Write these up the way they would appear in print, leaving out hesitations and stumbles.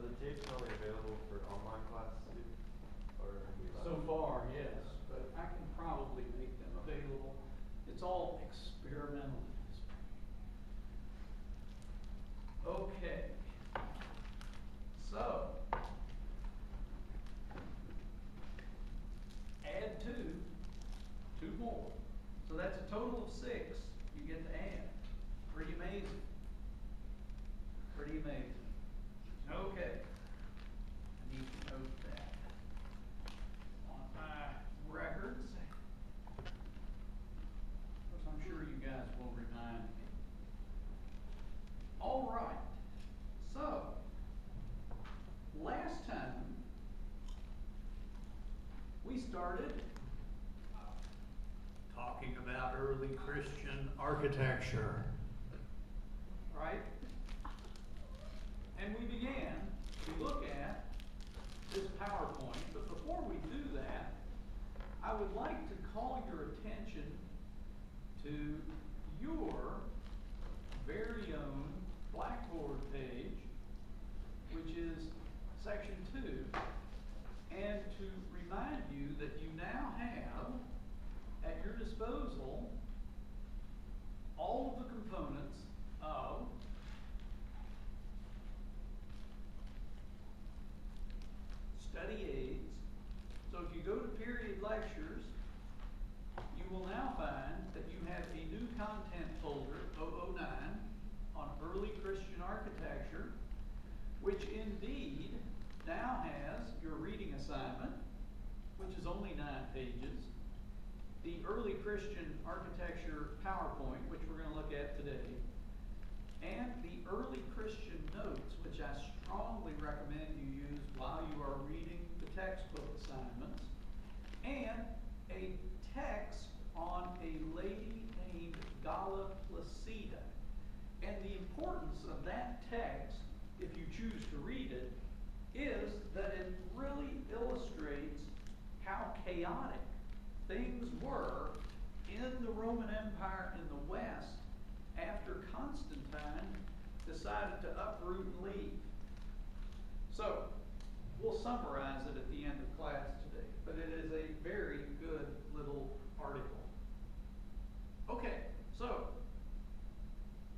the tapes only available for online classes too? Or So far, yes, but I can probably make them available. It's all experimental. Okay. So, add two more. So that's a total of 6 you get to add. Pretty amazing. Pretty amazing. Okay. I need to note that on my records. Of course, I'm sure you guys will remind me. All right. So, last time we started talking about early Christian architecture, right? And we began to look at this PowerPoint, but before we do that, I would like to call your attention to your very own Blackboard page, which is section 2, and to remind you that you now have at your disposal all of the components of study aids. So if you go to period lectures, you will now find that you have a new content folder, 009, on early Christian architecture, which indeed now has your reading assignment, which is only 9 pages, the early Christian architecture PowerPoint, which we're going to look at today, and the early Christian notes, which I strongly recommend you use while you are reading the textbook assignments, and a text on a lady named Galla Placida. And the importance of that text, if you choose to read it, is that it really illustrates how chaotic things were in the Roman Empire in the West after Constantine decided to uproot and leave. So, we'll summarize it at the end of class today, but it is a very good little article. Okay, so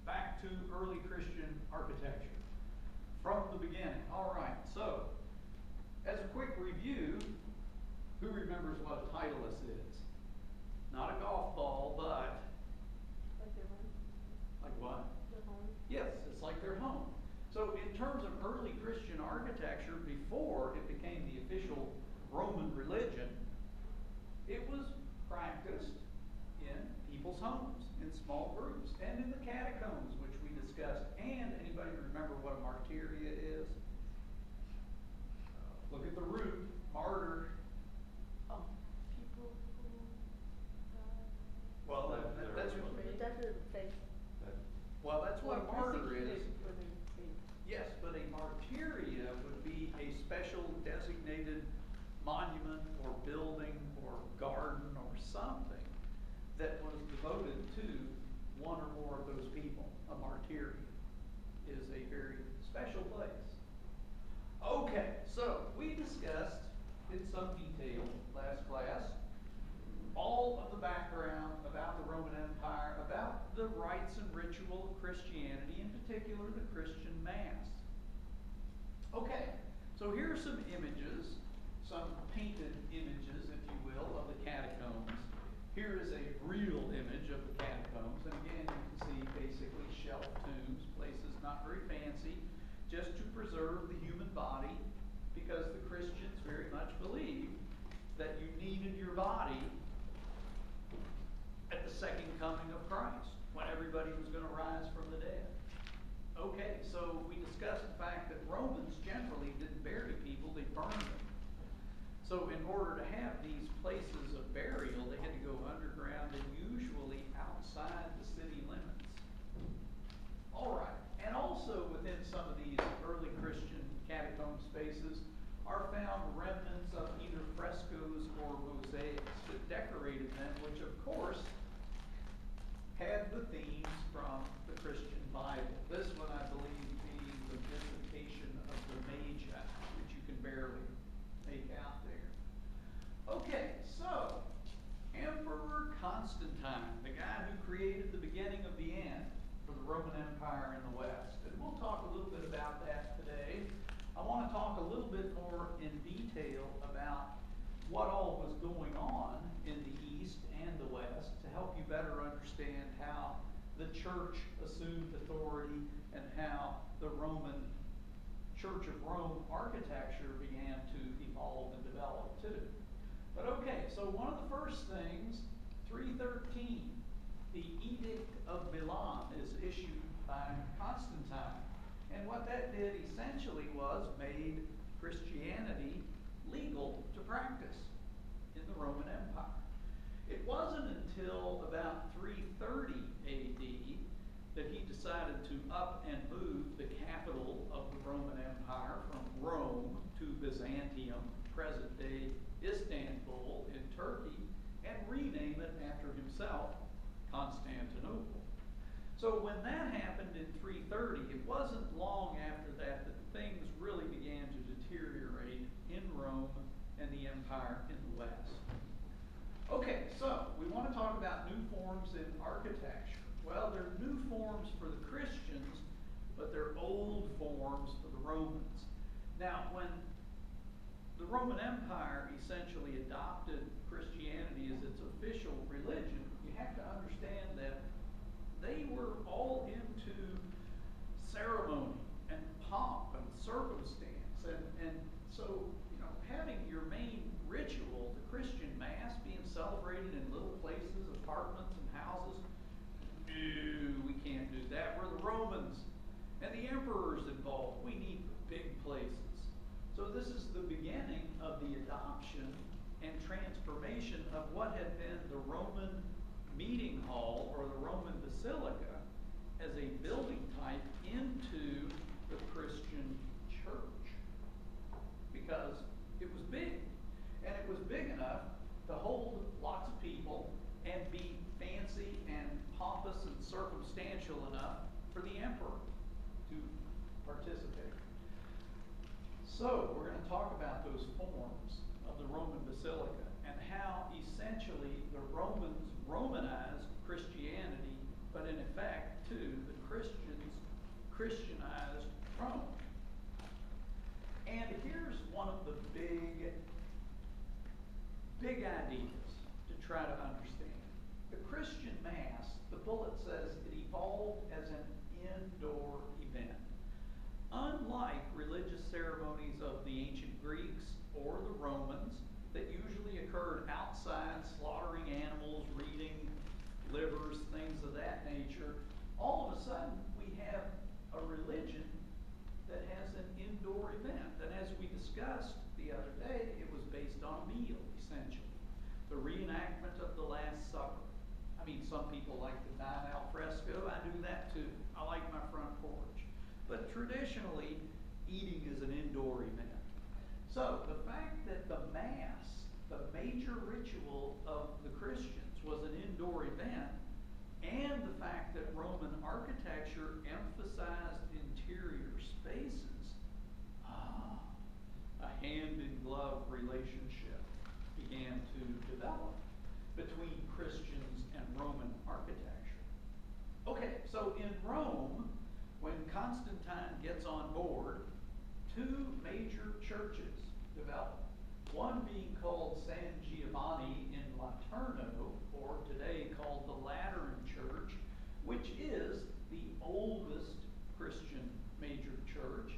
back to early Christian architecture from the beginning. All right, so as a quick review, who remembers what a titleist is? Not a golf ball, but like their home. Like what? Their home. Yes, it's like their home. So in terms of early Christian architecture, before it became the official Roman religion, it was practiced in people's homes, in small groups, and in the catacombs, which we discussed. And anybody remember what a martyria is? Look at the root, martyr. Oh, people who Well, that's well, that's what a martyr is. for their faith. Yes, but a martyria would be a special designated monument or building or garden or something that was devoted to one or more of those people. A martyria is a very special place. Okay, so we discussed in some detail last class all of the background about the Roman Empire, about the rites and ritual of Christianity, in particular the Christian Mass. Okay, so here are some images, some painted images, if you will, of the catacombs. Here is a real image of the catacombs, and again you can see basically shelf tombs, places not very fancy, just to preserve the human body, because the Christians very much believed that you needed your body at the second coming of Christ, when everybody was going to rise from the dead. Okay, so we discussed the fact that Romans generally didn't bury people, they burned them. So in order to have these places of burial, they had to go underground and usually outside the city limits. All right, and also within some of these early Christian catacomb spaces are found remnants of either frescoes or mosaics that decorated them, which of course had the themes from the Christian Bible. This one, I believe, being the visitation of the Magi Constantine, the guy who created the beginning of the end for the Roman Empire in the West. And we'll talk a little bit about that today. I want to talk a little bit more in detail about what all was going on in the East and the West to help you better understand how the church assumed authority and how the Roman Church of Rome architecture began to evolve and develop too. But okay, so one of the first things, 313, the Edict of Milan is issued by Constantine. And what that did essentially was made Christianity legal to practice in the Roman Empire. It wasn't until about 330 AD that he decided to up and move the capital of the Roman Empire from Rome to Byzantium, present-day Istanbul in Turkey, and rename it after himself, Constantinople. So when that happened in 330, it wasn't long after that that things really began to deteriorate in Rome and the empire in the West. Okay, so we want to talk about new forms in architecture. Well, they're new forms for the Christians, but they're old forms for the Romans. Now, when the Roman Empire essentially adopted Christianity as its official religion, you have to understand that they were all into ceremony and pomp and circumstance. And so, having your main ritual, the Christian Mass, being celebrated in little places, apartments and houses, no, we can't do that. We're the Romans. And the emperor's involved. We need big places. So this is the beginning of the adoption and transformation of what had been the Roman meeting hall or the Roman basilica as a building type into the Christian church. Because it was big. And it was big enough to hold lots of people and be fancy and pompous and circumstantial enough for the emperor to participate. So, we're going to talk about those forms of the Roman Basilica and how essentially the Romans Romanized Christianity, but in effect, too, the Christians Christianized Rome. And here's one of the big ideas to try to understand. The Christian Mass, the bullet says it evolved as an indoor event. Unlike religious ceremonies of the ancient Greeks or the Romans that usually occurred outside, slaughtering animals, reading livers, things of that nature, all of a sudden we have a religion that has an indoor event. And as we discussed the other day, it was based on a meal, essentially. The reenactment of the Last Supper. I mean, some people like to dine al fresco. I do that too. I like my front porch. But traditionally, eating is an indoor event. So the fact that the Mass, the major ritual of the Christians, was an indoor event, and the fact that Roman architecture emphasized interior spaces, a hand-in-glove relationship began to develop between Christians and Roman architecture. Okay, so in Rome, when Constantine gets on board, two major churches develop. One being called San Giovanni in Laterno, or today called the Lateran Church, which is the oldest Christian major church,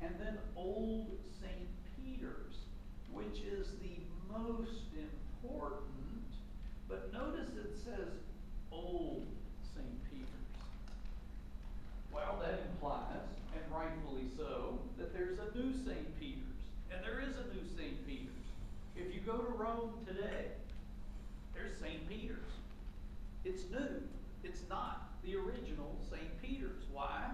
and then Old St. Peter's, which is the most important, but notice it says Old St. Peter's. Well, that implies, and rightfully so, that there's a new St. Peter's. And there is a new St. Peter's. If you go to Rome today, there's St. Peter's. It's new. It's not the original St. Peter's. Why?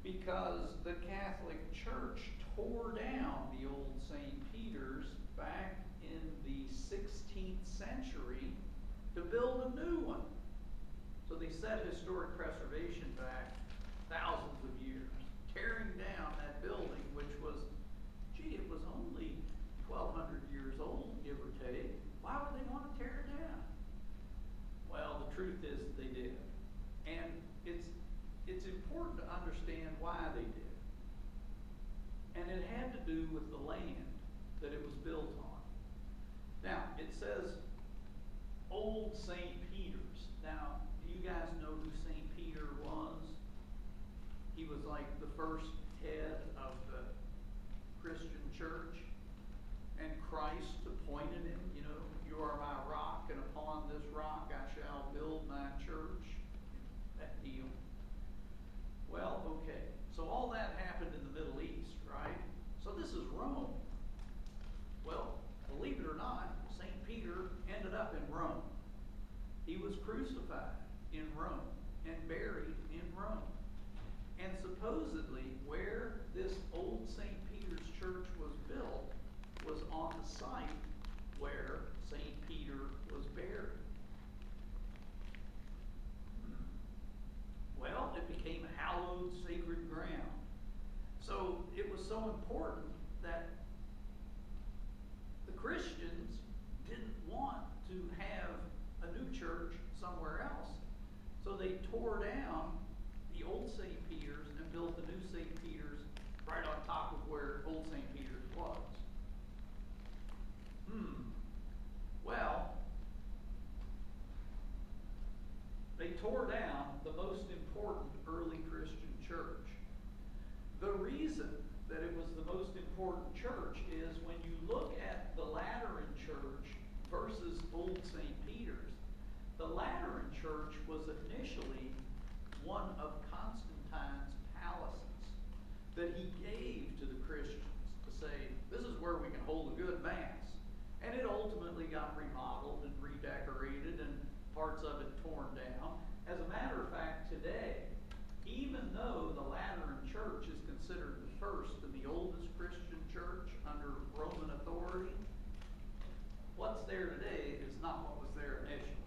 Because the Catholic Church tore down the old St. Peter's back in the 16th century to build a new one. So they set historic preservation back thousands of years, tearing down that building, which was, it was only 1,200 years old, give or take. Why would they want to tear it down? Well, the truth is that they did. And it's important to understand why they did. And it had to do with the land that it was built on. Now, it says Old St. Peter's. Now, do you guys know who St. Peter was? He was like the first head of the Christian church. And Christ appointed him, you know, you are my rock, and upon this rock I shall build my church. That deal. Well, okay. So all that happened in the Middle East, right? So this is Rome. Well, believe it or not, St. Peter ended up in Rome. He was crucified in Rome and buried in Rome. And supposedly where this old St. Peter's church was built was on the site where St. Peter was buried. Well, it became hallowed sacred ground. So it was so important that the Christians didn't want to have a new church somewhere else. So they tore down the old St. Peter's and built the new St. Peter's right on top of where old St. Peter's was. Well, they tore down the most important early Christian church. The reason that it was the most important church is when you look at the Lateran church versus old St. Peter's, the Lateran church was initially one of Constantine's palaces that he gave to the Christians to say, this is where we can hold a good mass. And it ultimately got remodeled and redecorated and parts of it torn down. As a matter of fact, today, even though the Lateran Church is considered the first and the oldest Christian church under Roman authority, what's there today is not what was there initially.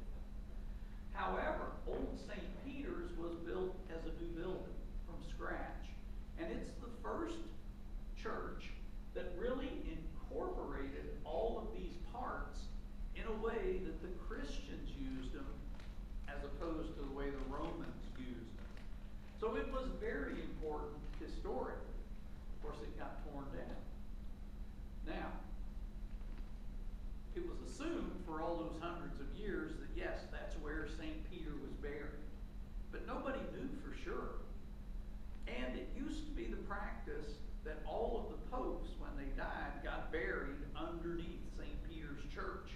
However, Old St. Peter's was built as a new building from scratch. And it's the first church that really incorporated all of these parts in a way that the Christians used them as opposed to the way the Romans used them. So it was very important historically. Of course, it got torn down. Now, it was assumed for all those hundreds of years that yes, that's where St. Peter was buried. But nobody knew for sure. And it used to be the practice that all of the popes, when they died, got buried underneath St. Peter's church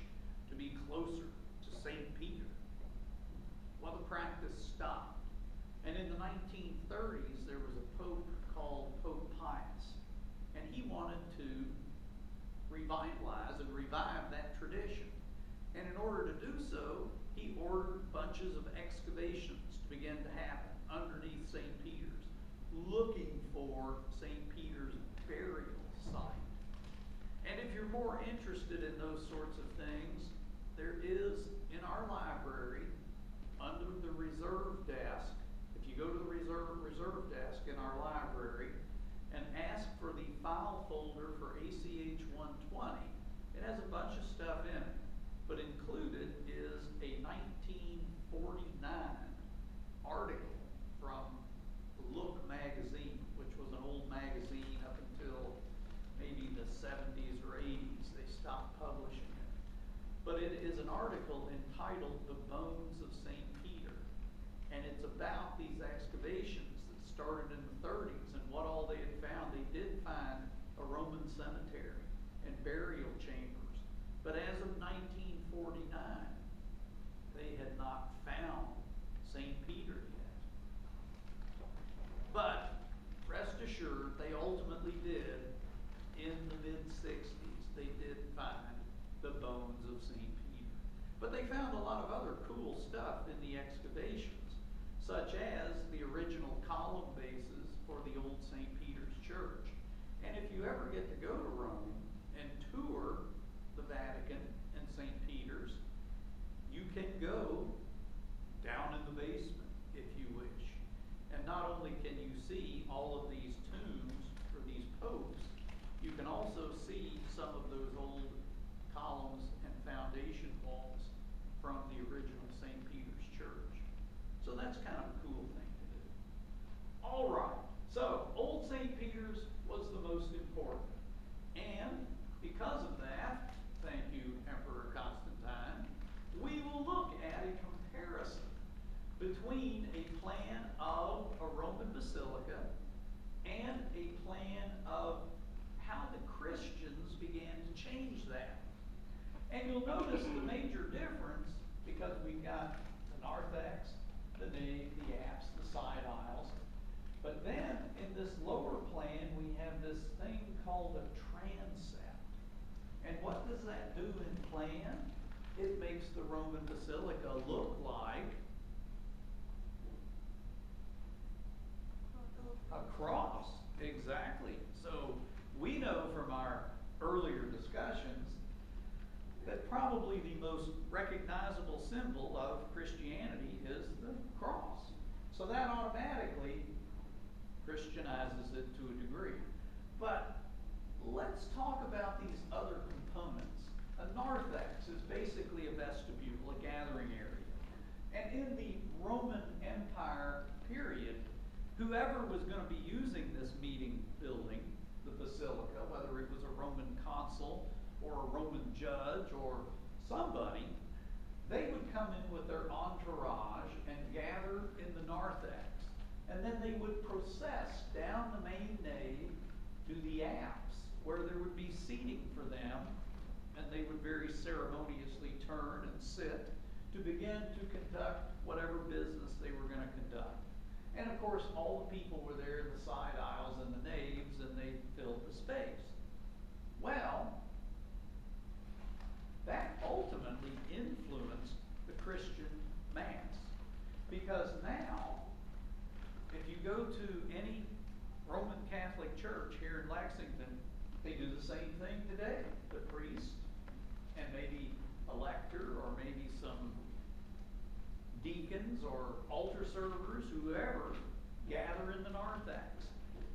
to be closer to St. Peter. Well, the practice stopped. And in the 1930s, there was a pope called Pope Pius. And he wanted to revitalize and revive that tradition. And in order to do so, he ordered bunches of excavations to begin to happen underneath St. Peter's, looking for St. Peter's burial site. And if you're more interested in those sorts of things, there is in our library, under the reserve desk, if you go to the reserve desk in our library and ask for the file folder for ACH 120, it has a bunch of stuff in it. But included is a 1949 article from Look magazine, which was an old magazine up until maybe the 70s or 80s. They stopped publishing it. But it is an article entitled The Bones of St. Peter. And it's about these excavations that started in the 30s and what all they had found. They did find a Roman cemetery and burial chambers. But as of 1949, they had not found St. Peter yet. But rest assured, they ultimately did, in the mid-60s, they did find the bones of St. Peter. But they found a lot of other cool stuff in the excavations, such as the original column bases for the old St. Peter's Church. And if you ever get to go to Rome and tour the Vatican and St. Peter's, you can go down in the basement if you wish. And not only can you see all of these tombs for these popes, you can also see some of those old columns and foundation walls from the original St. Peter's a plan of a Roman basilica and a plan of how the Christians began to change that. And you'll notice the major difference, because we've got the narthex, the nave, the apse, the side aisles. But then in this lower plan, we have this thing called a transept. And what does that do in plan? It makes the Roman basilica look like a cross. Exactly. So we know from our earlier discussions that probably the most recognizable symbol of Christianity is the cross. So that automatically Christianizes it to a degree. But let's talk about these other components. A narthex is basically a vestibule, a gathering area. And in the Roman Empire period, whoever was going to be using this meeting building, the basilica, whether it was a Roman consul or a Roman judge or somebody, they would come in with their entourage and gather in the narthex. And then they would process down the main nave to the apse, where there would be seating for them, and they would very ceremoniously turn and sit to begin to conduct whatever business they were going to conduct. And of course, all the people were there in the side aisles and the naves, and they filled the space. Well, that ultimately influenced the Christian Mass, because now, if you go to any Roman Catholic church here in Lexington, they do the same thing today. The priest and maybe a lector or maybe some deacons or altar servers, whoever, gather in the narthex.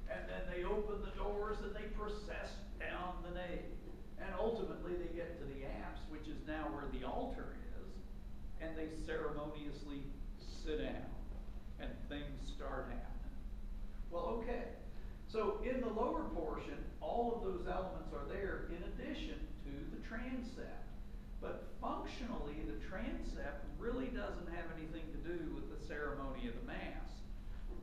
And then they open the doors and they process down the nave. And ultimately they get to the apse, which is now where the altar is, and they ceremoniously sit down and things start happening. Well, okay. So in the lower portion, all of those elements are there in addition to the transept. But functionally, the transept really doesn't have anything to do with the ceremony of the Mass,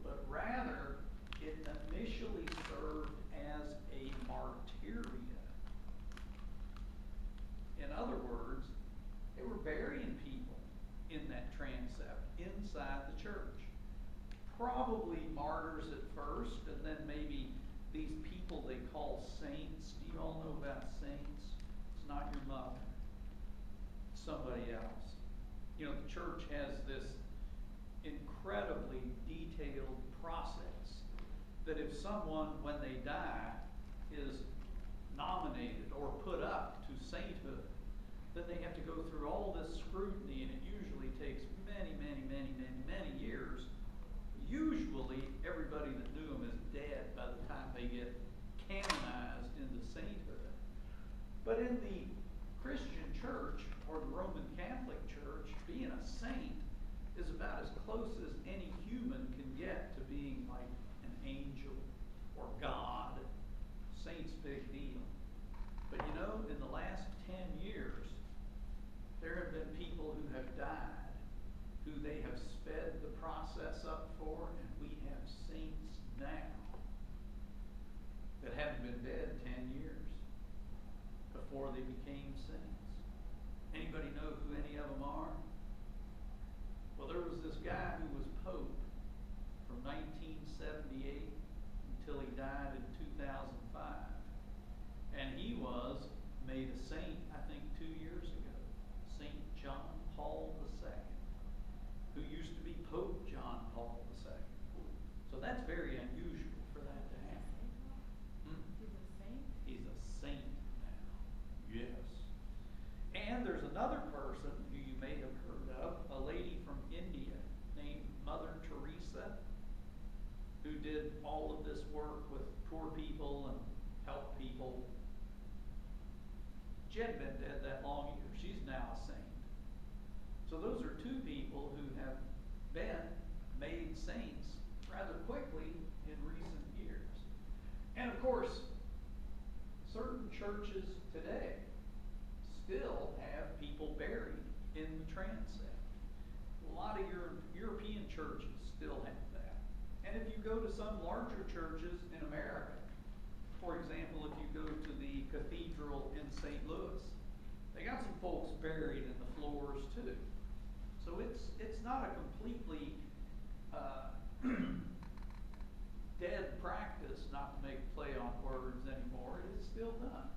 but rather it initially served as a martyria. In other words, they were burying people in that transept inside the church. Probably martyrs at first, and then maybe these people they call saints. Do you all know about saints? It's not your mother. It's somebody else. You know, the church has this incredibly detailed process that if someone, when they die, is nominated or put up to sainthood, then they have to go through all this scrutiny, and it usually takes many years. Usually, everybody that knew them is dead by the time they get canonized into sainthood. But in the Christian church, or the Roman Catholic Church, being a saint is about as close as any human can get to being like an angel or God. Saint's big deal. But you know, in the last 10 years, there have been people who have died, who they have sped the process up for, and we have saints now that haven't been dead 10 years before they became saints. Anybody know who any of them are? Well, there was this guy who was Pope from 1978 until he died in 2005. And he was made a saint, I think, 2 years ago. St. John Paul II, who used to be Pope John Paul II. So that's very unusual for that to happen. He's a saint? He's a saint now. Yes. And there's another person who you may have heard of, a lady from India named Mother Teresa, who did all of this work with poor people and helped people. She hadn't been dead that long either. She's now a saint. So those are two people who have been made saints rather quickly in recent years. And of course, certain churches today still have people buried in the transept. A lot of European churches still have that. And if you go to some larger churches in America, for example, if you go to the cathedral in St. Louis, they got some folks buried in the floors too. So it's not a completely dead practice not to make play on words anymore. It is still done.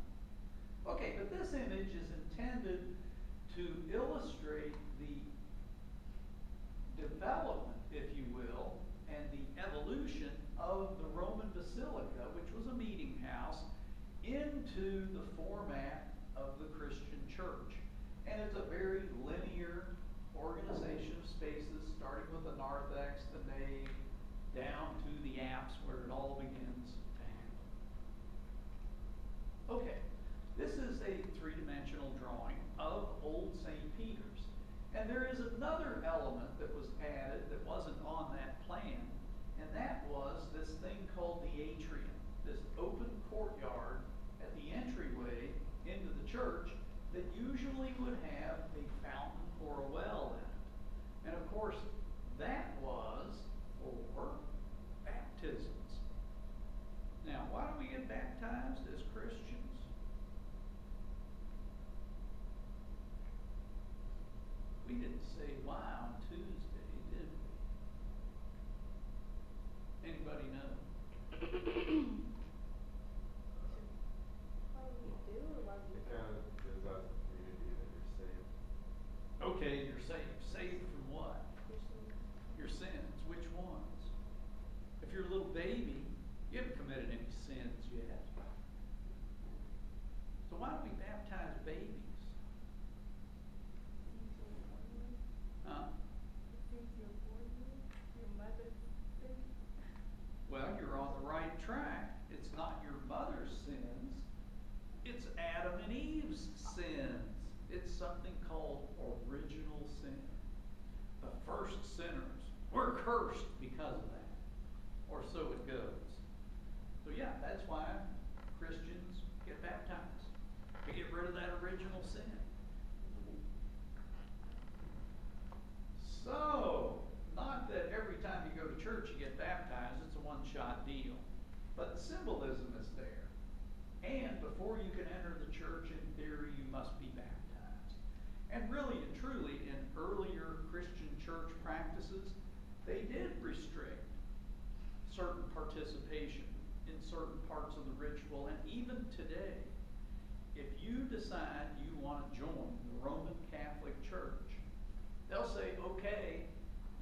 Okay, but this image is intended to illustrate the development, if you will, and the evolution of the Roman Basilica, which was a meeting house, into the format of the Christian church. And it's a very linear organization of spaces, starting with the narthex, the nave, down to the apse where it all begins to happen. Okay, this is a three-dimensional drawing of Old St. Peter's. And there is another element that was added that wasn't on that plan, and that was this thing called the atrium, this open courtyard at the entryway into the church that usually would have a fountain or a well in it. And of course, that was for baptisms. Now, why do we get baptized as Christians? We didn't say why on Tuesday, did we? Anybody know? Why would we do or why would we It kind of gives out to the community that you're saved. Okay, you're saved. Saved from what? Christian? Your sins. Which ones? If you're a little baby, you haven't committed any sins yet. So why don't we baptize babies? Huh? Since you're born with your mother's sins. Well, you're on the right track. It's not your mother's sins. It's Adam and Eve's sins. It's something called original sin. The first sinners were cursed because of that. Or so it goes. So yeah, that's why Christians get baptized. To get rid of that original sin. So, not that every time you go to church you get baptized, it's a one-shot deal. But the symbolism is there. And before you can enter the church, in theory, you must be baptized. And really and truly, in earlier Christian church practices, they did restrict certain participation in certain parts of the ritual. And even today, if you decide you want to join the Roman Catholic Church, they'll say, okay,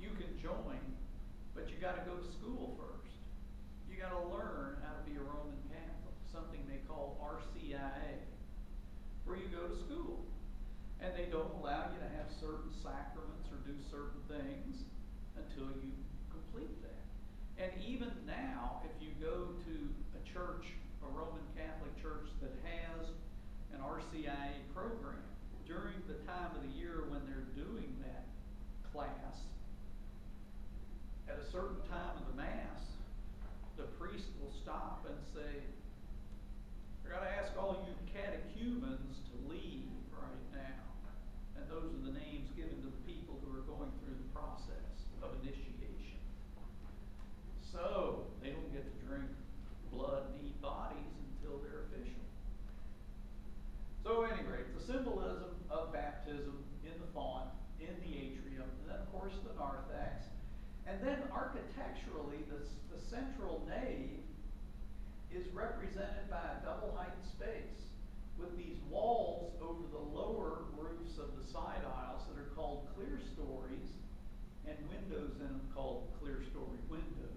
you can join, but you got to go to school first. You got to learn how to be a Roman Catholic, something they call RCIA, where you go to school. And they don't allow you to have certain sacraments or do certain things until you complete that. And even now, if you go to a church, a Roman Catholic church that has an RCIA program, during the time of the year when they're doing that class, at a certain time of the Mass, the priest will stop and say, I gotta ask all you catechumens to leave right now. And those are the names given to the people who are going through the process of initiation. So, they don't get to drink blood and eat bodies until they're official. So, at any rate, the symbolism of baptism in the font, in the atrium, and then, of course, the narthex. And then, architecturally, the central nave is represented by a double-heighted space with these walls over the lower roofs of the side aisles that are called clerestories, and windows in them called clerestory windows,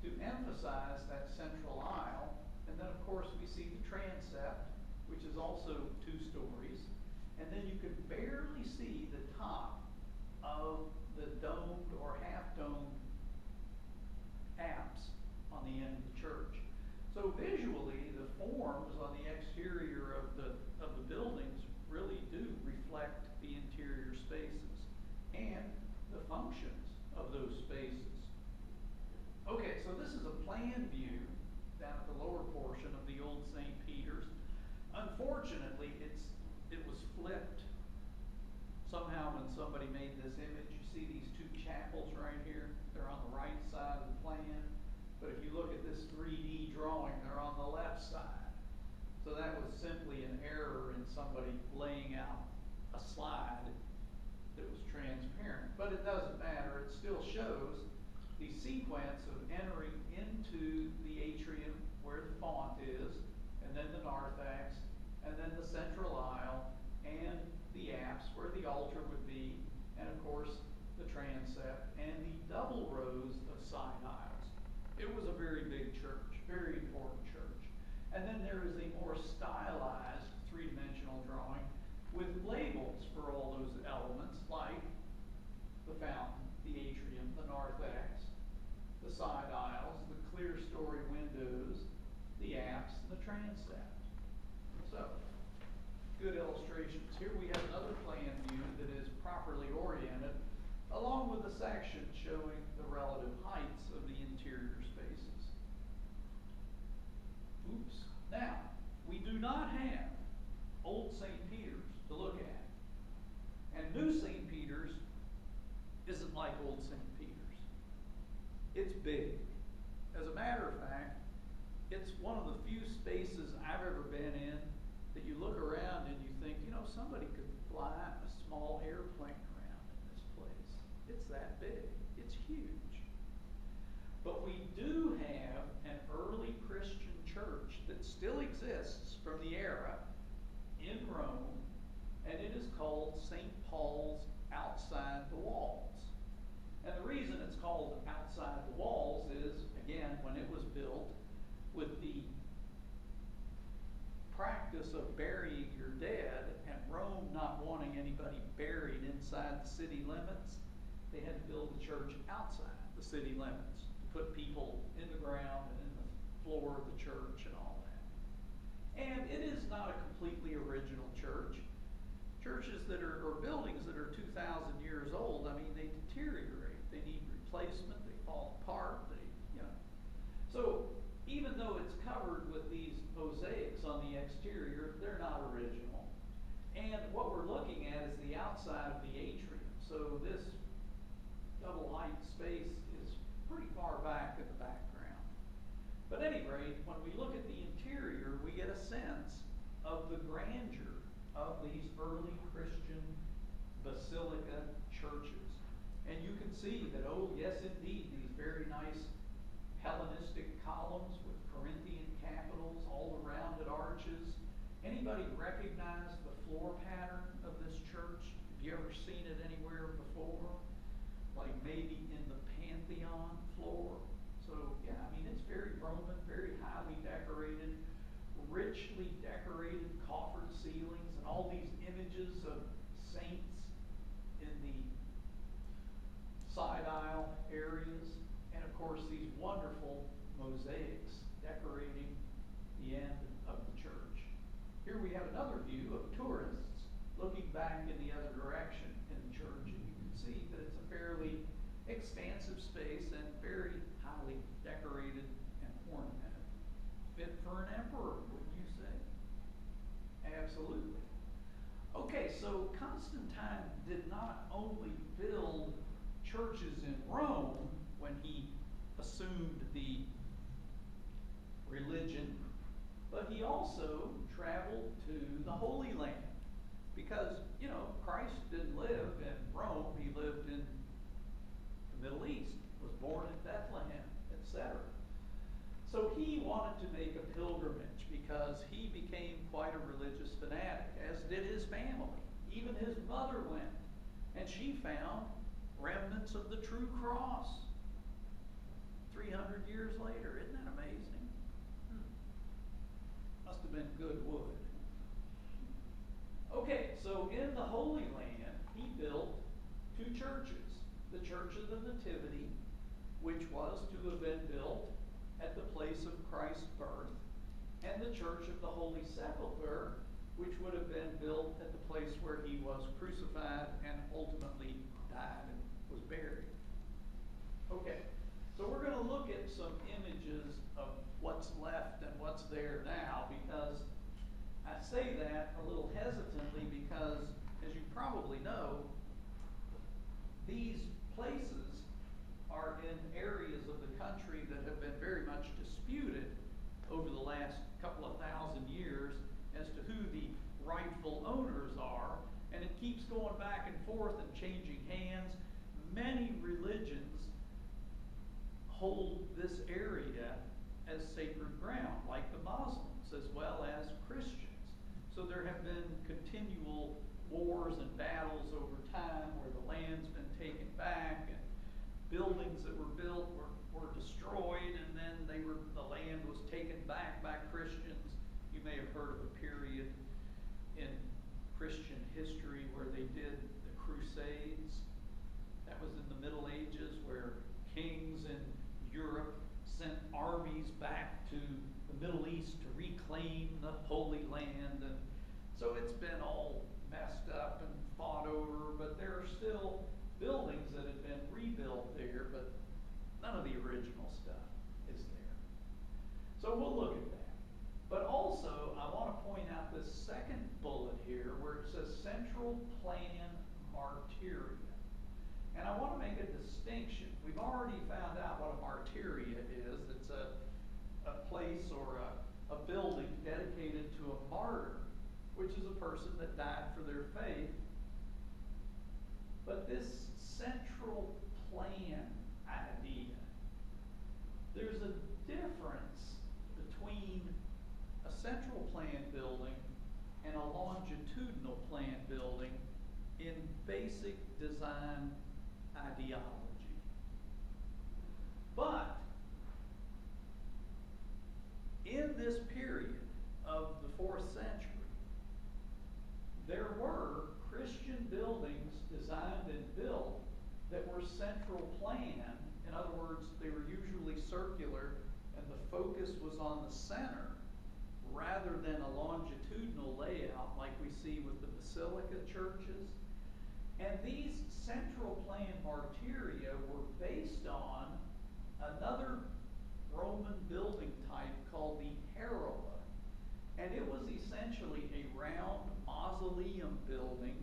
to emphasize that central aisle. And then, of course, we see the transept, which is also 2 stories. And then you can barely see the top of the domed or half-domed apse on the end of the church. So visually, the forms on the exterior of the buildings really do reflect the interior spaces and the functions of those spaces. Okay, so this is a plan view down at the lower portion of the old St. Peter's. Unfortunately, it was flipped. Somehow when somebody made this image, you see these 2 chapels right here? They're they're on the right side of the plan. But if you look at this 3D drawing, they're on the left side. So that was simply an error in somebody laying out a slide that was transparent. But it doesn't matter, it still shows the sequence of entering into the atrium where the font is, and then the narthex, and then the central aisle, and the apse where the altar would be, and of course the transept, and the double rows of side aisles. It was a very big church, very important church. And then there is a more stylized three-dimensional drawing with labels for all those elements, like the fountain, the atrium, the narthex, the side aisles, the clear story windows, the apse, and the transept. So, good illustrations. Here we have another plan view that is properly oriented, along with a section showing the relative heights of the interior spaces. Oops. Now, we do not have Old St. Peter's to look at. And New St. Peter's isn't like Old St. Peter's. It's big. As a matter of fact, it's one of the few spaces I've ever been in that you look around and you think, you know, somebody could fly a small airplane around in this place. It's that big. It's huge. But we do have an early Christian church that still exists from the era in Rome, and it is called St. Paul's Outside the Walls. And the reason it's called Outside the Walls is, again, when it was built, with the practice of burying your dead and Rome not wanting anybody buried inside the city limits, they had to build the church outside the city limits to put people in the ground and in the floor of the church and all that. And it is not a completely original church. Churches that are, or buildings that are 2,000 years old, I mean, they deteriorate. They need replacement. They fall apart. They, you know. So even though it's covered with these mosaics on the exterior, they're not original. And what we're looking at is the outside of the atrium. So this double height space is pretty far back in the background. But at any rate, when we look at the interior, we get a sense of the grandeur of these early Christian basilica churches. And you can see that, oh yes indeed, these very nice Hellenistic columns with Corinthian capitals, all the rounded arches. Anybody recognize the floor pattern of this church? Have you ever seen it anywhere before? Like maybe in the Pantheon floor? So yeah, I mean, it's very Roman, very highly decorated, richly decorated coffered ceilings, and all these images of saints in the side aisle areas, and of course these wonderful mosaics decorating the end of the church. Here we have another view of tourists looking back in the other direction in the church, and you can see that it's a fairly expansive space and very highly decorated and ornamented. Fit for an emperor, wouldn't you say? Absolutely. Okay, so Constantine did not only build churches in Rome when he assumed the religion, but he also traveled to the Holy Land. Because, you know, Christ didn't live in Rome, he lived in the Middle East, was born in Bethlehem, etc. So he wanted to make a pilgrimage because he became quite a religious fanatic, as did his family. Even his mother went, and she found remnants of the true cross 300 years later. Isn't that amazing? Must have been good wood. Okay, so in the Holy Land, he built two churches. The Church of the Nativity, which was to have been built at the place of Christ's birth, and the Church of the Holy Sepulchre, which would have been built at the place where he was crucified and ultimately died and was buried. Okay, so we're going to look at some images of what's left and what's there now, because I say that a little hesitantly because, as you probably know, these places are in areas of the country that have been very much disputed over the last couple of thousand years as to who the rightful owners are, and it keeps going back and forth and changing hands. Many religions hold this area as sacred ground, like the Muslims as well as Christians. So there have been continual wars and battles over time where the land's been taken back and buildings that were built were destroyed, and then the land was taken back by Christians. You may have heard of a period in Christian history where they did the Crusades. That was in the Middle Ages, where kings in Europe sent armies back to the Middle East to reclaim the Holy Land. And so it's been all messed up and fought over, but there are still buildings that have been rebuilt there, but none of the original stuff is there. So we'll look at that. But also, I want to point out this second bullet here where it says Central Plan Martyria. And I want to make a distinction. We've already found out what a martyria is. It's a place or a building dedicated to a martyr, which is a person that died for their faith. But this central plan idea, there's a difference between a central plan building and a longitudinal plan building in basic design ideology. But in this period of the 4th century, there were Christian buildings designed and built that were central plan. In other words, they were usually circular and the focus was on the center rather than a longitudinal layout like we see with the basilica churches. And these central plan martyria were based on another Roman building type called the Herola. And it was essentially a round mausoleum building,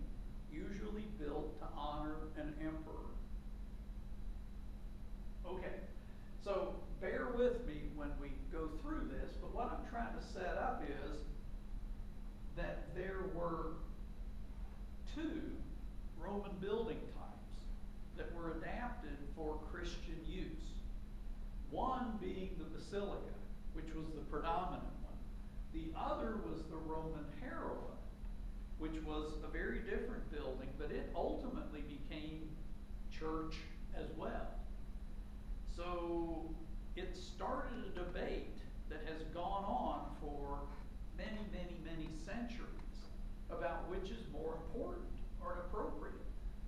usually built to honor an emperor. Okay, so bear with me when we go through this, but what I'm trying to set up is that there were 2 Roman building types that were adapted for Christian use. One being the basilica, which was the predominant one. The other was the Roman Herola, which was a very different building, but it ultimately became church as well. So it started a debate that has gone on for many, many, many centuries about which is more important or appropriate,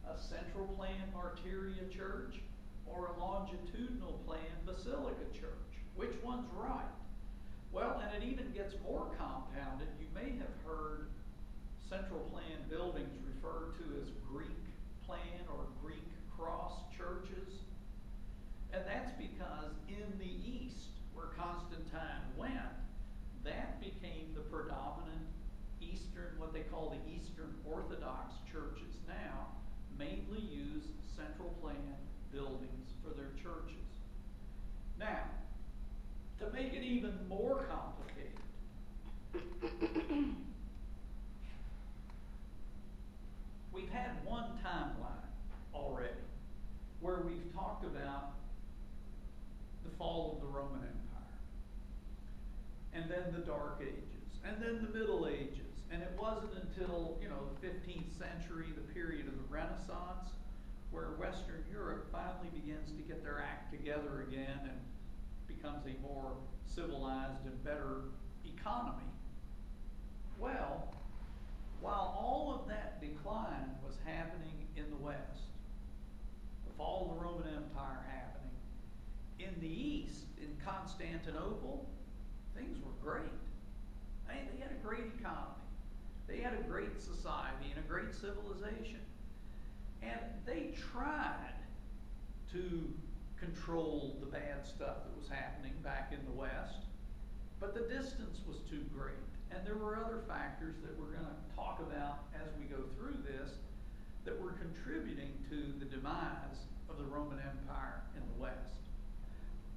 a central plan martyria church or a longitudinal plan basilica church. Which one's right? Well, and it even gets more compounded. You may have heard central plan buildings referred to as Greek plan or Greek cross churches. And that's because in the East, where Constantine went, that became the predominant Eastern, what they call the Eastern Orthodox churches now, mainly use central plan buildings for their churches. Now, to make it even more complicated, we've had one timeline already where we've talked about the fall of the Roman Empire, and then the Dark Ages, and then the Middle Ages. And it wasn't until, the 15th century, the period of the Renaissance, where Western Europe finally begins to get their act together again and becomes a more civilized and better economy. Well, while all of that decline was happening in the West, the fall of the Roman Empire happening, in the East, in Constantinople, things were great. They had a great economy. They had a great society and a great civilization. And they tried to control the bad stuff that was happening back in the West, but the distance was too great. And there were other factors that we're going to talk about as we go through this that were contributing to the demise of the Roman Empire in the West.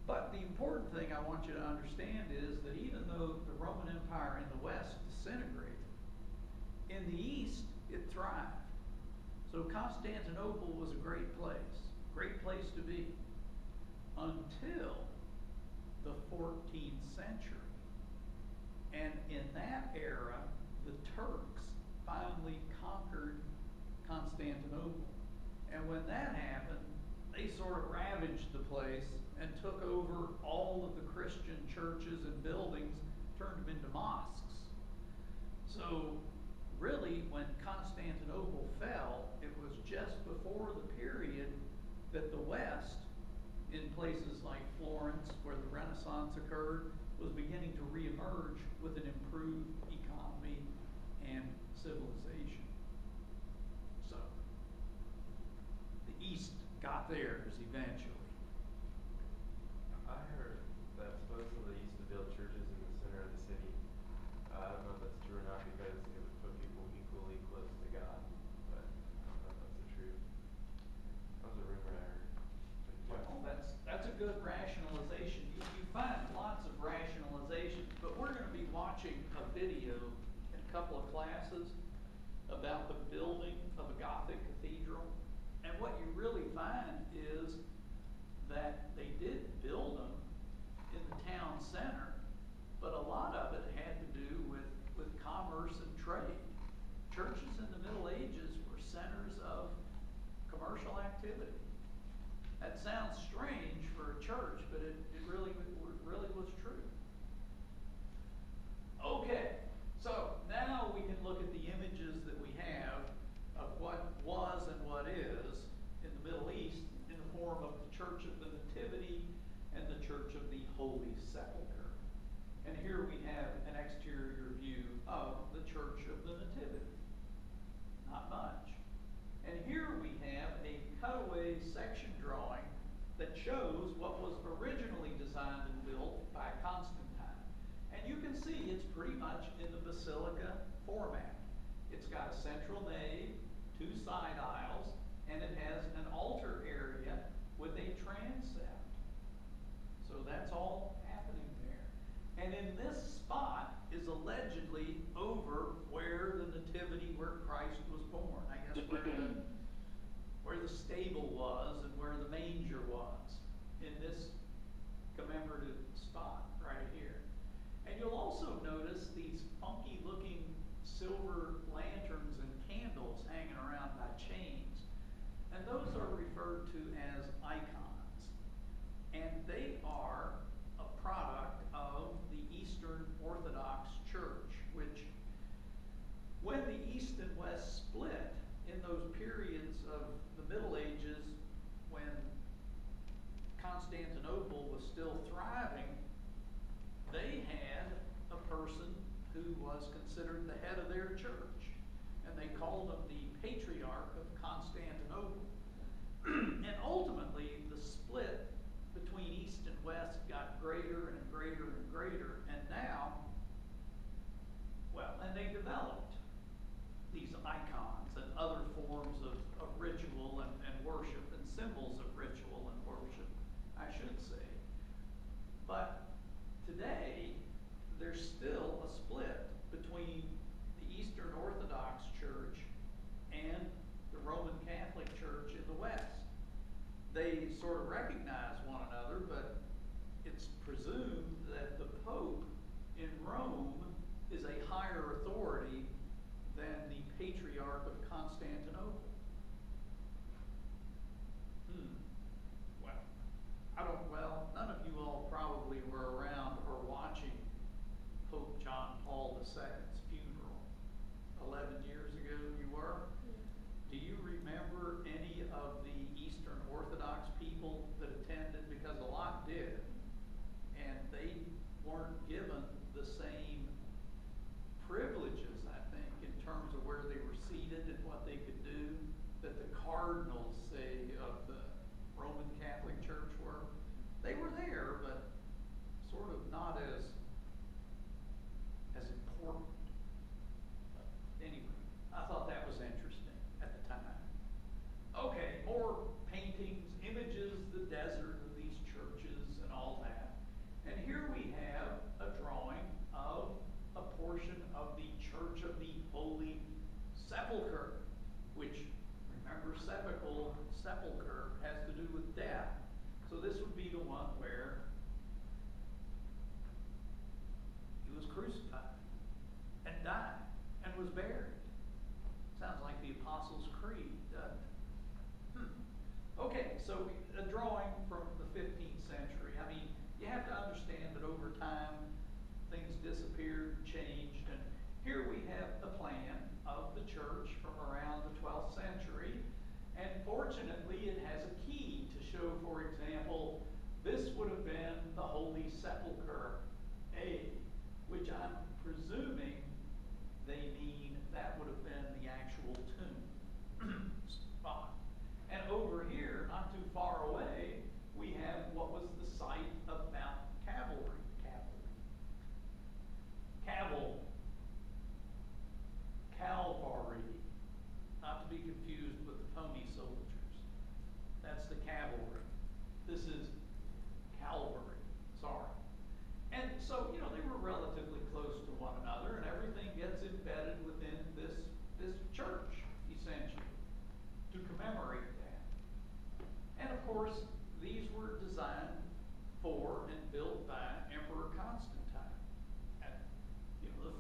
But the important thing I want you to understand is that even though the Roman Empire in the West disintegrated, in the East it thrived. So Constantinople was a great place to be, until the 14th century. And in that era, the Turks finally conquered Constantinople. And when that happened, they sort of ravaged the place and took over all of the Christian churches and buildings, turned them into mosques. So really, when Constantinople fell, it was just before the period that the West, in places like Florence, where the Renaissance occurred, was beginning to reemerge with an improved economy and civilization. So, the East got theirs eventually. I heard that supposedly they used to build churches in the center of the city. I don't know if that's true or not because it would put people equally close to God, but I don't know if that's the truth. That was a rumor I heard. Well, that's a good rationalization. You find lots of rationalizations, but we're going to be watching a video in a couple of classes about the building of a Gothic cathedral. And what you really find is that they did build them in the town center, but a lot of it had to do with commerce and trade. Churches in the Middle Ages were centers of commercial activity. That sounds strange for a church, but it really was true. Okay, so now we can look at the images that we have of what was and what is in the Middle East in the form of the Church of the Nativity and the Church of the Holy Sepulchre. And here we have an exterior view of the Church of the Nativity. Not much. And here we have a cutaway section drawing that shows what was originally designed and built by Constantine. And you can see it's pretty much in the basilica format. It's got a central nave, 2 side aisles, and it has an altar area with a transept. So that's all happening there. And in this spot is allegedly over where the nativity, where Christ was born. I guess where the stable was and where the manger was, in this commemorative spot right here. And you'll also notice these funky looking silver lanterns and candles hanging around by chains. And those are referred to as icons. And they are a product of the Eastern Orthodox Church, which, when the East and West split in those periods of the Middle Ages, when Constantinople was still thriving, they had a person who was considered the head of their church, and they called him the Patriarch of Constantinople. And ultimately, the split between East and West got greater and greater and greater, and now, well, and they developed these icons and other forms of ritual and worship, and symbols of ritual and worship, I should say. But today, there's still a split between the Eastern Orthodox Church and the Roman Catholic Church in the West. They sort of recognize one another, but it's presumed that the Pope in Rome is a higher authority than the Patriarch of Constantinople.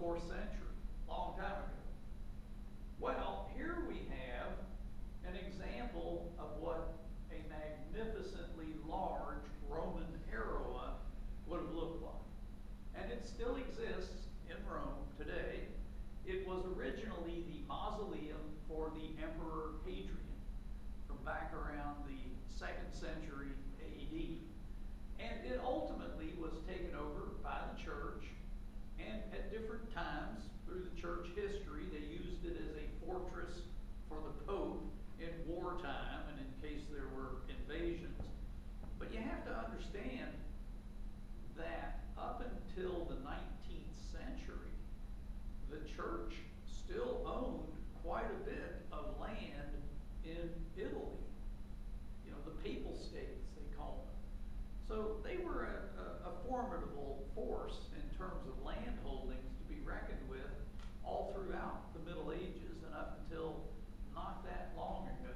4th century, long time ago. Well, here we have an example of what a magnificently large Roman harem would have looked like. And it still exists in Rome today. It was originally the mausoleum for the Emperor Hadrian from back around the 2nd century AD. And it ultimately was taken over by the church, and at different times through the church history, they used it as a fortress for the Pope in wartime and in case there were invasions. But you have to understand that up until the 19th century, the church still owned quite a bit of land in Italy. You know, the papal states, they call them. So they were a formidable force in terms of land holdings to be reckoned with all throughout the Middle Ages and up until not that long ago.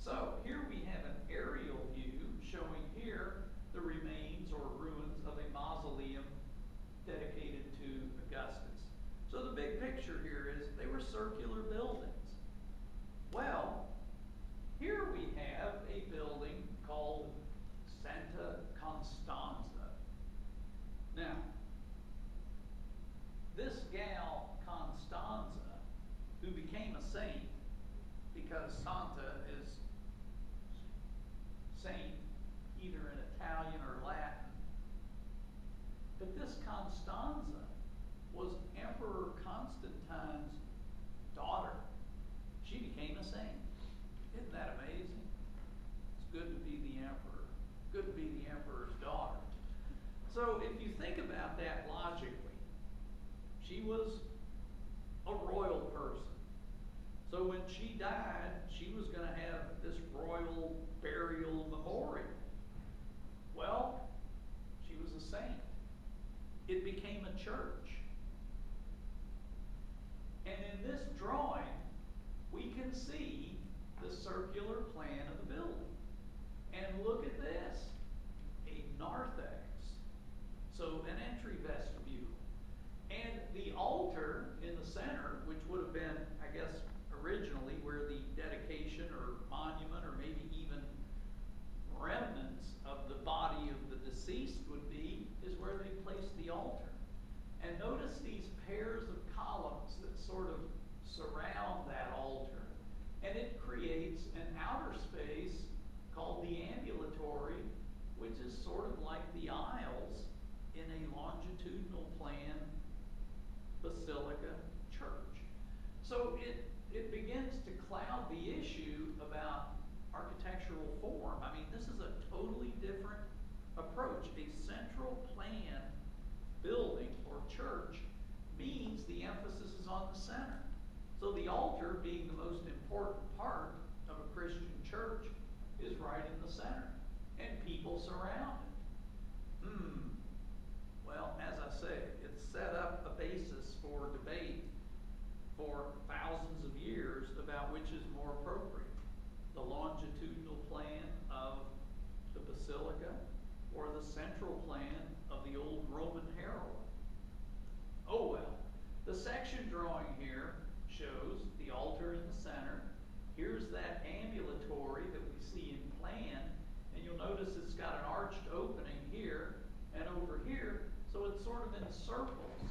So here we have an aerial view showing here the remains or ruins of a mausoleum dedicated to Augustus. So the big picture here is they were circular buildings. Well, here we have a building called Santa Constanza. Now, this gal Constanza, who became a saint, because Santa is saint either in Italian or Latin, but this Constanza was Emperor Constantine's daughter. She became a saint. Isn't that amazing? It's good to be the emperor. Good to be the emperor's daughter. So if you think about that logically, she was a royal person. So when she died, she was going to have this royal burial memorial. Well, she was a saint. It became a church. And in this drawing, we can see the circular plan of the building. And look at this, a narthex. So an entry vestibule. And the altar in the center, which would have been, I guess, originally where the dedication or monument or maybe even remnants of the body of the deceased would be, is where they placed the altar. And notice these pairs of columns that sort of surround that altar. And it creates an outer space called the ambulatory, which is sort of like the aisles in a longitudinal plan basilica church. So it begins to cloud the issue about architectural form. I mean, this is a totally different approach. A central plan building or church means the emphasis is on the center. So the altar, being the most important part of a Christian church, is right in the center. And people surround it. Well, as I say, it's set up a basis for debate for thousands of years about which is more appropriate. The longitudinal plan of the basilica or the central plan of the old Roman harem. Oh well. The section drawing here shows the altar in the center. Here's that ambulatory that we see in plan, and you'll notice it's got an arched opening here and over here, so it sort of encircles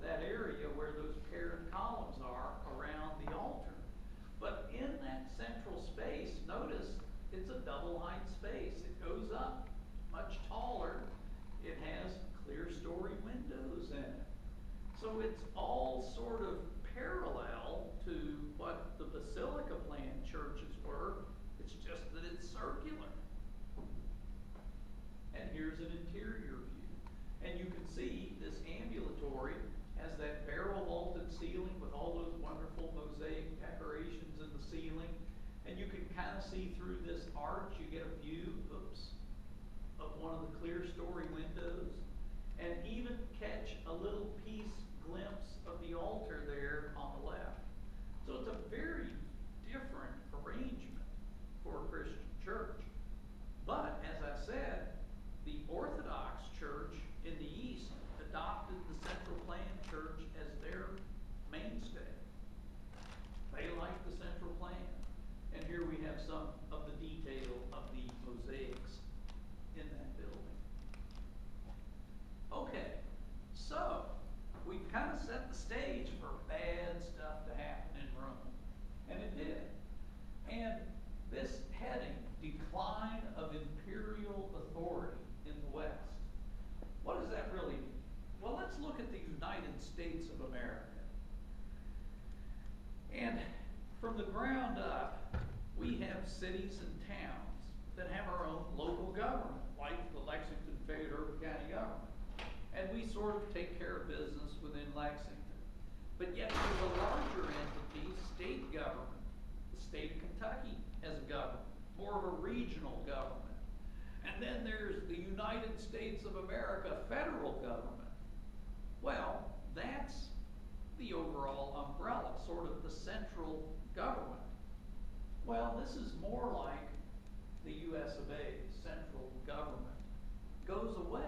that area where those paired columns are around the altar. But in that central space, notice it's a double height space. It goes up much taller. It has clear story windows in it. So it's all sort of parallel to what the basilica plan churches were. It's just that it's circular. And here's an interior view. And you can see this ambulatory has that barrel vaulted ceiling with all those wonderful mosaic decorations in the ceiling. And you can kind of see through this arch, you get a view, of one of the clear story windows. And even catch a little glimpse of the altar there on the left. So it's a very different arrangement for a Christian church. But, as I said, the Orthodox Church in the East adopted the central plan church kind of set the stage for bad stuff to happen in Rome. And it did. And this heading, Decline of Imperial Authority in the West, what does that really mean? Well, let's look at the United States of America. And from the ground up, we have cities and towns that have our own local government, like the Lexington Fayette Urban County government. And we sort of take care of business within Lexington. But yet there's a larger entity, state government. The state of Kentucky has a government, more of a regional government. And then there's the United States of America federal government. Well, that's the overall umbrella, sort of the central government. Well, this is more like the US of A, central government, goes away.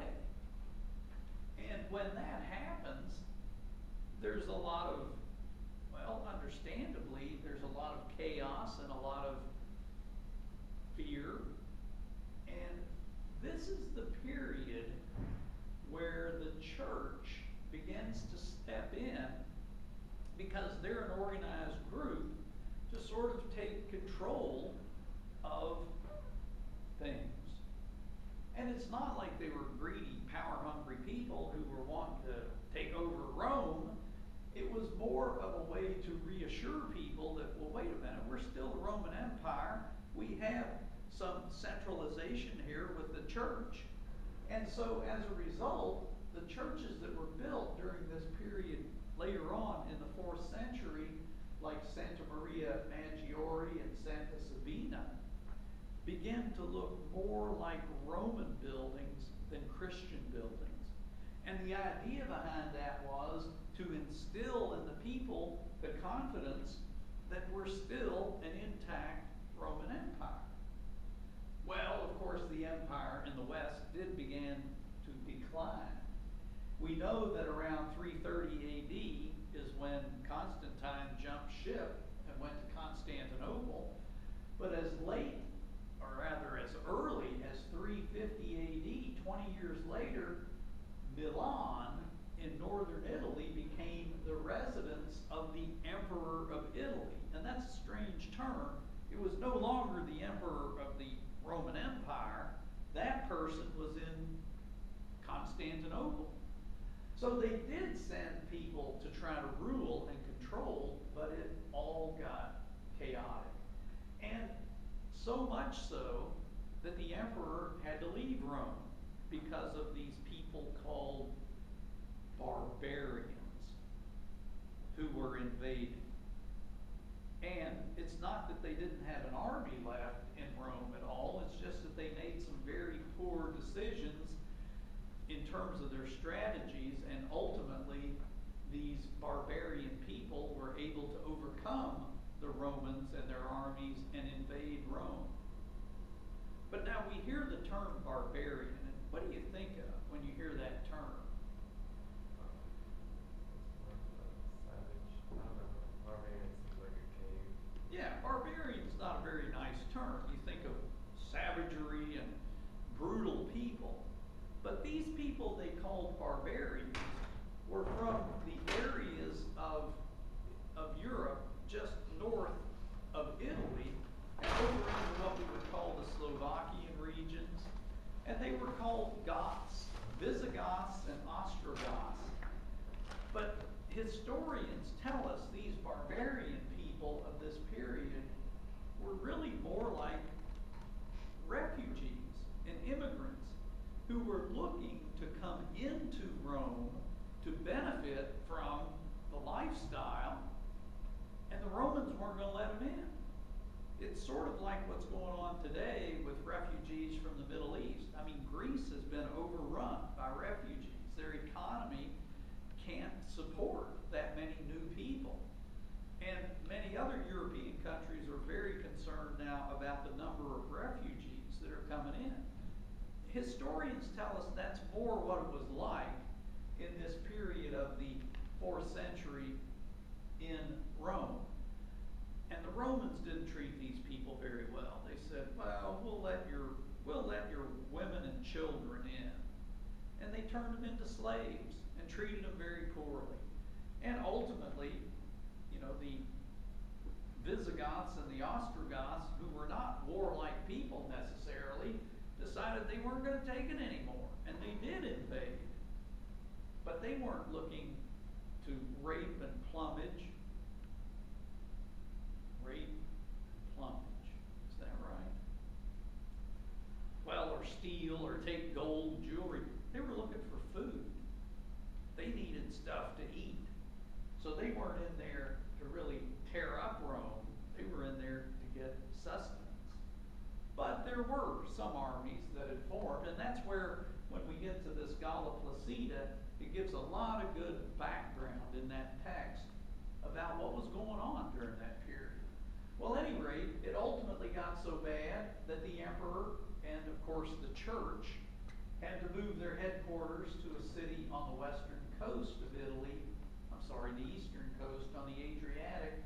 And when that happens, there's a lot of, well, understandably, there's a lot of chaos and a lot of fear. And this is the period where the church begins to step in, because they're an organized group, to sort of take control of things. And it's not like they were greedy, power-hungry people who were wanting to take over Rome. It was more of a way to reassure people that, well, wait a minute, we're still the Roman Empire. We have some centralization here with the church. And so as a result, the churches that were built during this period later on in the 4th century, like Santa Maria Maggiore and Santa Sabina, began to look more like Roman buildings than Christian buildings. And the idea behind that was to instill in the people the confidence that we're still an intact Roman Empire. Well, of course, the empire in the West did begin to decline. We know that around 330 AD is when Constantine jumped ship and went to Constantinople. But as late, or rather as early as 350 AD, 20 years later, Milan in northern Italy became the residence of the Emperor of Italy. And that's a strange term. It was no longer the Emperor of the Roman Empire. That person was in Constantinople. So they did send people to try to rule and control, but it all got chaotic. And so much so that the emperor had to leave Rome because of these people called barbarians who were invading. And it's not that they didn't have an army left in Rome at all, it's just that they made some very poor decisions in terms of their strategies, and ultimately these barbarian people were able to overcome the Romans and their armies and invade Rome. But now we hear the term barbarian, and what do you think of when you hear that term? Savage. I don't know. Barbarian seems like a cave. Yeah, barbarian is not a very nice term. You think of savagery and brutal people. But these people they called barbarians were from the areas of Europe just north of Italy and over into what we would call the Slovakian regions. And they were called Goths, Visigoths and Ostrogoths. But historians tell us these barbarian people of this period were really more like refugees and immigrants who were looking to come into Rome to benefit from the lifestyle, and the Romans weren't going to let them in. It's sort of like what's going on today with refugees from the Middle East. I mean, Greece has been overrun by refugees. Their economy can't support that many new people. And many other European countries are very concerned now about the number of refugees that are coming in. Historians tell us that's more what it was like in this period of the 4th century in Rome. And the Romans didn't treat these people very well. They said, well, we'll let your women and children in. And they turned them into slaves and treated them very poorly. And ultimately, you know, the Visigoths and the Ostrogoths, who were not warlike people necessarily, decided they weren't going to take it anymore, and they did invade. But they weren't looking to rape and plumage. Rape, plumage, is that right? Well, or steal, or take gold, jewelry. They were looking for food. They needed stuff to eat. So they weren't in there to really tear up Rome. They were in there to get sustenance. But there were some armies that had formed, and that's where, when we get to this Galla Placida, it gives a lot of good background in that text about what was going on during that period. Well, at any rate, it ultimately got so bad that the emperor and, of course, the church had to move their headquarters to a city on the western coast of Italy, the eastern coast on the Adriatic,